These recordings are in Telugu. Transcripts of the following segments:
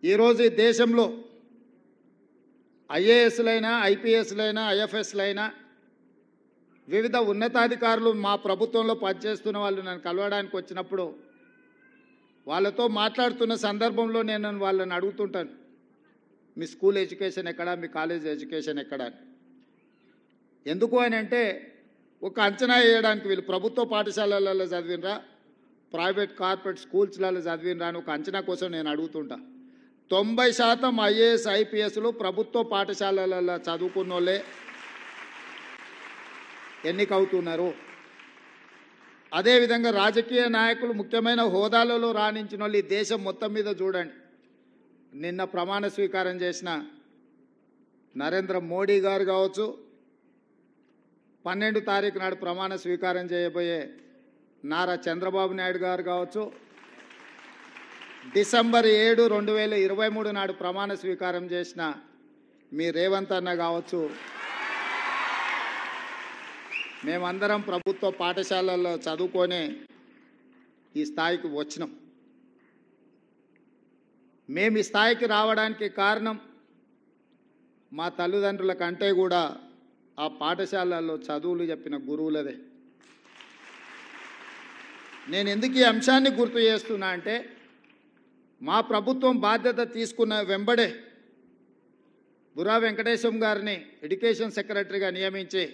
ఈరోజు ఈ దేశంలో ఐఏఎస్లైనా ఐపీఎస్లైనా ఐఎఫ్ఎస్లైనా వివిధ ఉన్నతాధికారులు మా ప్రభుత్వంలో పనిచేస్తున్న వాళ్ళు నన్ను కలవడానికి వచ్చినప్పుడు వాళ్ళతో మాట్లాడుతున్న సందర్భంలో నేను వాళ్ళని అడుగుతుంటాను, మీ స్కూల్ ఎడ్యుకేషన్ ఎక్కడా, మీ కాలేజ్ ఎడ్యుకేషన్ ఎక్కడా. ఎందుకు అని అంటే ఒక అంచనా వేయడానికి వీళ్ళు ప్రభుత్వ పాఠశాలలలో చదివినరా, ప్రైవేట్ కార్పొరేట్ స్కూల్స్లలో చదివినరా అని ఒక అంచనా కోసం నేను అడుగుతుంటా. 90% ఐఏఎస్ ఐపీఎస్లు ప్రభుత్వ పాఠశాలలలో చదువుకున్న వాళ్ళే ఎన్నికవుతున్నారు. అదేవిధంగా రాజకీయ నాయకులు ముఖ్యమైన హోదాలలో రాణించిన వాళ్ళు ఈ దేశం మొత్తం మీద చూడండి. నిన్న ప్రమాణ స్వీకారం చేసిన నరేంద్ర మోడీ గారు కావచ్చు, 12 తారీఖు నాడు ప్రమాణ స్వీకారం చేయబోయే నారా చంద్రబాబు నాయుడు గారు కావచ్చు, డిసెంబర్ 7, 2023 నాడు ప్రమాణ స్వీకారం చేసిన మీ రేవంత్ అన్న కావచ్చు, మేమందరం ప్రభుత్వ పాఠశాలల్లో చదువుకొని ఈ స్థాయికి వచ్చినాం. మేము ఈ స్థాయికి రావడానికి కారణం మా తల్లిదండ్రుల కంటే కూడా ఆ పాఠశాలల్లో చదువులు చెప్పిన గురువులదే. నేను ఎందుకు ఈ అంశాన్ని గుర్తు చేస్తున్నా అంటే, మా ప్రభుత్వం బాధ్యత తీసుకున్న వెంబడే బుర్రా వెంకటేశం గారిని ఎడ్యుకేషన్ సెక్రటరీగా నియమించి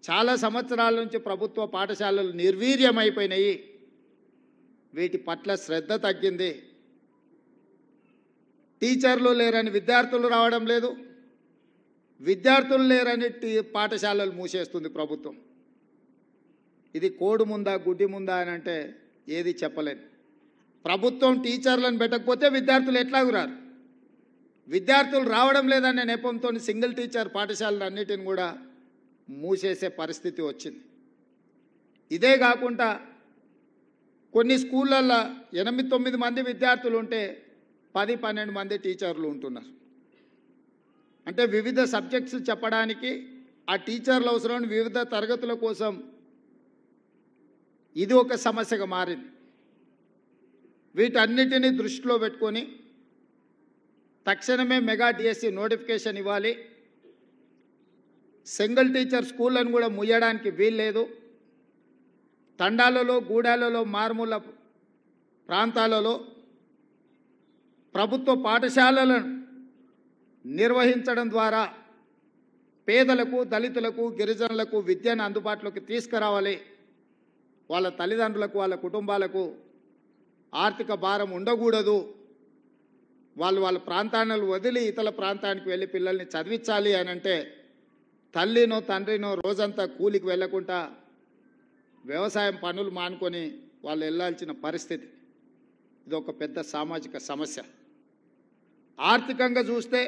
చాలా సంవత్సరాల నుంచి ప్రభుత్వ పాఠశాలలు నిర్వీర్యమైపోయినాయి, వీటి పట్ల శ్రద్ధ తగ్గింది, టీచర్లు లేరని విద్యార్థులు రావడం లేదు, విద్యార్థులు లేరని పాఠశాలలు మూసేస్తుంది ప్రభుత్వం. ఇది కోడి ముందా గుడ్డి ముందా అని అంటే ఏది చెప్పలేదు. ప్రభుత్వం టీచర్లను పెట్టకపోతే విద్యార్థులు ఎట్లాగూ రారు. విద్యార్థులు రావడం లేదనే నెపంతో సింగిల్ టీచర్ పాఠశాలలు అన్నిటిని కూడా మూసేసే పరిస్థితి వచ్చింది. ఇదే కాకుండా కొన్ని స్కూళ్ళల్లో 8-9 మంది విద్యార్థులు ఉంటే 10-12 మంది టీచర్లు ఉంటున్నారు. అంటే వివిధ సబ్జెక్ట్స్ చెప్పడానికి ఆ టీచర్లు అవసరం, వివిధ తరగతుల కోసం ఇది ఒక సమస్యగా మారింది. వీటన్నిటినీ దృష్టిలో పెట్టుకొని తక్షణమే మెగా డిఎస్సి నోటిఫికేషన్ ఇవ్వాలి. సింగిల్ టీచర్ స్కూళ్ళను కూడా ముయ్యడానికి వీల్లేదు. తండాలలో, గూడాలలో, మారుమూల ప్రాంతాలలో ప్రభుత్వ పాఠశాలలను నిర్వహించడం ద్వారా పేదలకు, దళితులకు, గిరిజనులకు విద్యను అందుబాటులోకి తీసుకురావాలి. వాళ్ళ తల్లిదండ్రులకు, వాళ్ళ కుటుంబాలకు ఆర్థిక భారం ఉండకూడదు. వాళ్ళ ప్రాంతాలను వదిలి ఇతర ప్రాంతానికి వెళ్ళి పిల్లల్ని చదివించాలి అని అంటే తల్లినో తండ్రినో రోజంతా కూలికి వెళ్ళకుండా వ్యవసాయం పనులు మానుకొని వాళ్ళు వెళ్ళాల్సిన పరిస్థితి. ఇది ఒక పెద్ద సామాజిక సమస్య. ఆర్థికంగా చూస్తే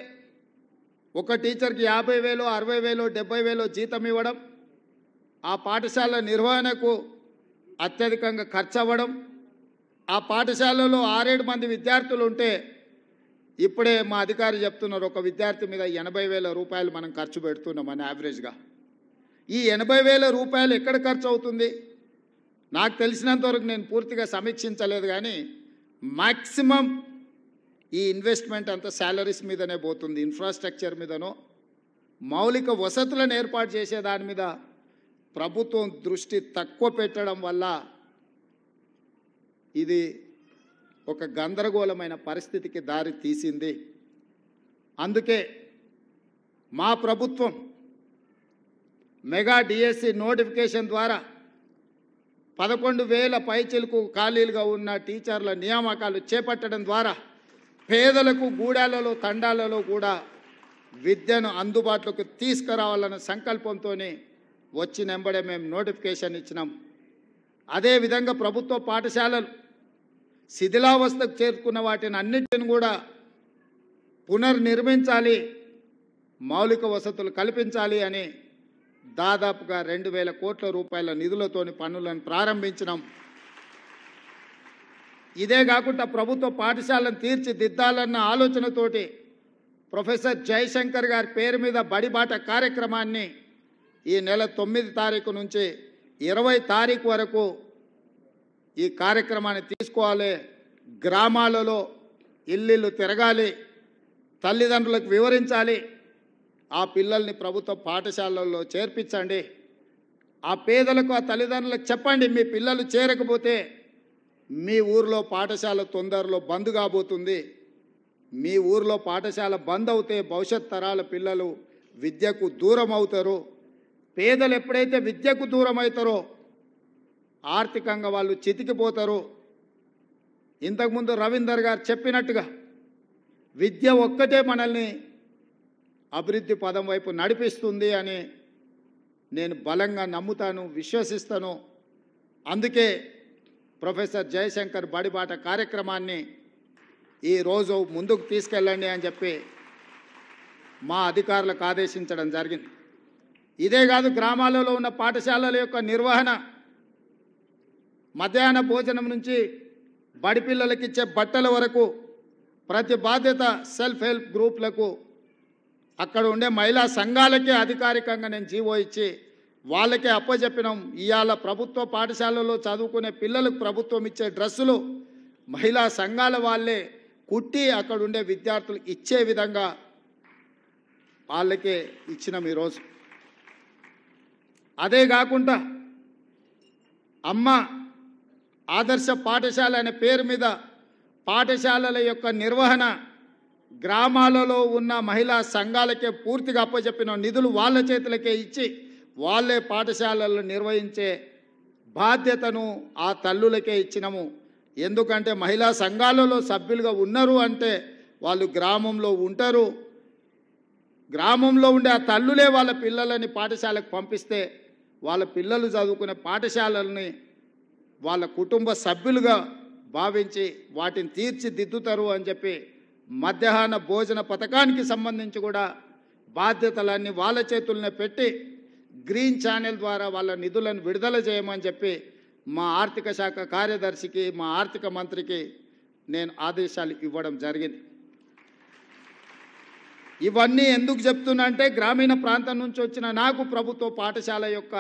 ఒక టీచర్కి 50,000, 60,000, 70,000 జీతం ఇవ్వడం, ఆ పాఠశాల నిర్వహణకు అత్యధికంగా ఖర్చు అవ్వడం, ఆ పాఠశాలలో 6-7 మంది విద్యార్థులు ఉంటే ఇప్పుడే మా అధికారి చెప్తున్నారు, ఒక విద్యార్థి మీద 80,000 రూపాయలు మనం ఖర్చు పెడుతున్నామని యావరేజ్గా. ఈ 80,000 రూపాయలు ఎక్కడ ఖర్చు అవుతుంది? నాకు తెలిసినంతవరకు నేను పూర్తిగా సమీక్షించలేదు, కానీ మ్యాక్సిమం ఈ ఇన్వెస్ట్మెంట్ అంతా శాలరీస్ మీదనే పోతుంది. ఇన్ఫ్రాస్ట్రక్చర్ మీదనో మౌలిక వసతులను ఏర్పాటు చేసే దాని మీద ప్రభుత్వం దృష్టి తక్కువ పెట్టడం వల్ల ఇది ఒక గందరగోళమైన పరిస్థితికి దారి తీసింది. అందుకే మా ప్రభుత్వం మెగా డిఎస్సి నోటిఫికేషన్ ద్వారా 11,000 పైచిలకు ఖాళీలుగా ఉన్న టీచర్ల నియామకాలు చేపట్టడం ద్వారా పేదలకు, గూడాలలో, తండాలలో కూడా విద్యను అందుబాటులోకి తీసుకురావాలన్న సంకల్పంతో వచ్చినెంబడే మేము నోటిఫికేషన్ ఇచ్చినాం. అదేవిధంగా ప్రభుత్వ పాఠశాలలు శిథిలావస్థకు చేరుకున్న వాటిని అన్నిటిని కూడా పునర్నిర్మించాలి, మౌలిక వసతులు కల్పించాలి అని దాదాపుగా 2,000 కోట్ల రూపాయల నిధులతోని పనులను ప్రారంభించినాం. ఇదే కాకుండా ప్రభుత్వ పాఠశాలను తీర్చిదిద్దాలన్న ఆలోచనతోటి ప్రొఫెసర్ జయశంకర్ గారి పేరు మీద బడిబాట కార్యక్రమాన్ని ఈ నెల 9 తారీఖు నుంచి 20 తారీఖు వరకు ఈ కార్యక్రమాన్ని తీసుకోవాలి. గ్రామాలలో ఇల్లు తిరగాలి, తల్లిదండ్రులకు వివరించాలి, ఆ పిల్లల్ని ప్రభుత్వ పాఠశాలల్లో చేర్పించండి, ఆ పేదలకు ఆ తల్లిదండ్రులకు చెప్పండి, మీ పిల్లలు చేరకపోతే మీ ఊర్లో పాఠశాల తొందరలో బంద్ కాబోతుంది, మీ ఊర్లో పాఠశాల బంద్ అవుతే భవిష్యత్ తరాల పిల్లలు విద్యకు దూరం అవుతారు. పేదలు ఎప్పుడైతే విద్యకు దూరం అవుతారో ఆర్థికంగా వాళ్ళు చితికిపోతారు. ఇంతకుముందు రవీందర్ గారు చెప్పినట్టుగా విద్య ఒక్కటే మనల్ని అభివృద్ధి పదం వైపు నడిపిస్తుంది అని నేను బలంగా నమ్ముతాను, విశ్వసిస్తాను. అందుకే ప్రొఫెసర్ జయశంకర్ బడిబాట కార్యక్రమాన్ని ఈరోజు ముందుకు తీసుకెళ్ళండి అని చెప్పి మా అధికారులకు ఆదేశించడం జరిగింది. ఇదే కాదు, గ్రామాలలో ఉన్న పాఠశాలల యొక్క నిర్వహణ, మధ్యాహ్న భోజనం నుంచి బడి పిల్లలకి ఇచ్చే బట్టల వరకు ప్రతి బాధ్యత సెల్ఫ్ హెల్ప్ గ్రూప్లకు, అక్కడ ఉండే మహిళా సంఘాలకే అధికారికంగా నేను జీవో ఇచ్చి వాళ్ళకే అప్పచెప్పినాం. ఇవాళ ప్రభుత్వ పాఠశాలలో చదువుకునే పిల్లలకు ప్రభుత్వం ఇచ్చే డ్రెస్సులు మహిళా సంఘాల వాళ్ళే కుట్టి అక్కడ ఉండే విద్యార్థులకు ఇచ్చే విధంగా వాళ్ళకే ఇచ్చినాం ఈరోజు. అదే కాకుండా అమ్మ ఆదర్శ పాఠశాల అనే పేరు మీద పాఠశాలల యొక్క నిర్వహణ గ్రామాలలో ఉన్న మహిళా సంఘాలకే పూర్తిగా అప్పచెప్పిన నిధులు వాళ్ళ చేతులకే ఇచ్చి వాళ్ళే పాఠశాలలు నిర్వహించే బాధ్యతను ఆ తల్లులకే ఇచ్చినాము. ఎందుకంటే మహిళా సంఘాలలో సభ్యులుగా ఉన్నారు అంటే వాళ్ళు గ్రామంలో ఉంటారు. గ్రామంలో ఉండే ఆ తల్లులే వాళ్ళ పిల్లలని పాఠశాలకు పంపిస్తే వాళ్ళ పిల్లలు చదువుకునే పాఠశాలల్ని వాళ్ళ కుటుంబ సభ్యులుగా భావించి వాటిని తీర్చిదిద్దుతారు అని చెప్పి మధ్యాహ్న భోజన పథకానికి సంబంధించి కూడా బాధ్యతలన్నీ వాళ్ళ చేతుల్నే పెట్టి గ్రీన్ ఛానల్ ద్వారా వాళ్ళ నిధులను విడుదల చేయమని చెప్పి మా ఆర్థిక శాఖ కార్యదర్శికి, మా ఆర్థిక మంత్రికి నేను ఆదేశాలు ఇవ్వడం జరిగింది. ఇవన్నీ ఎందుకు చెప్తున్నా అంటే గ్రామీణ ప్రాంతం నుంచి వచ్చిన నాకు ప్రభుత్వ పాఠశాల యొక్క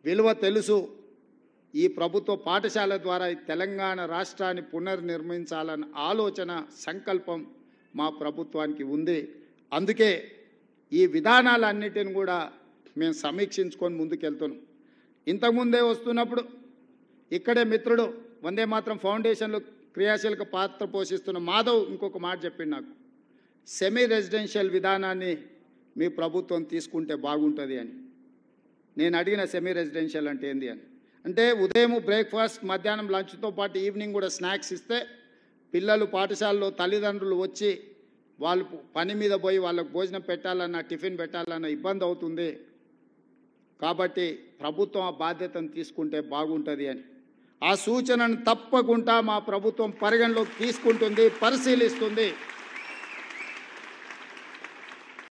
విలువ తెలుసు. ఈ ప్రభుత్వ పాఠశాల ద్వారా తెలంగాణ రాష్ట్రాన్ని పునర్నిర్మించాలన్న ఆలోచన, సంకల్పం మా ప్రభుత్వానికి ఉంది. అందుకే ఈ విధానాలన్నిటిని కూడా మేము సమీక్షించుకొని ముందుకెళ్తున్నాం. ఇంతకుముందే వస్తున్నప్పుడు ఇక్కడే మిత్రుడు వందే మాత్రం ఫౌండేషన్లో క్రియాశీలక పాత్ర పోషిస్తున్న మాధవ్ ఇంకొక మాట చెప్పిండు నాకు, సెమీ రెసిడెన్షియల్ విధానాన్ని మీ ప్రభుత్వం తీసుకుంటే బాగుంటుంది అని. నేను అడిగిన సెమీ రెసిడెన్షియల్ అంటే ఏంది అని. అంటే ఉదయం బ్రేక్ఫాస్ట్, మధ్యాహ్నం లంచ్తో పాటు ఈవినింగ్ కూడా స్నాక్స్ ఇస్తే పిల్లలు పాఠశాలలో తల్లిదండ్రులు వచ్చి వాళ్ళు పని మీద పోయి వాళ్ళకు భోజనం పెట్టాలన్నా టిఫిన్ పెట్టాలన్నా ఇబ్బంది అవుతుంది. కాబట్టి ప్రభుత్వం ఆ బాధ్యతను తీసుకుంటే బాగుంటుంది అని. ఆ సూచనను తప్పకుండా మా ప్రభుత్వం పరిగణలోకి తీసుకుంటుంది, పరిశీలిస్తుంది.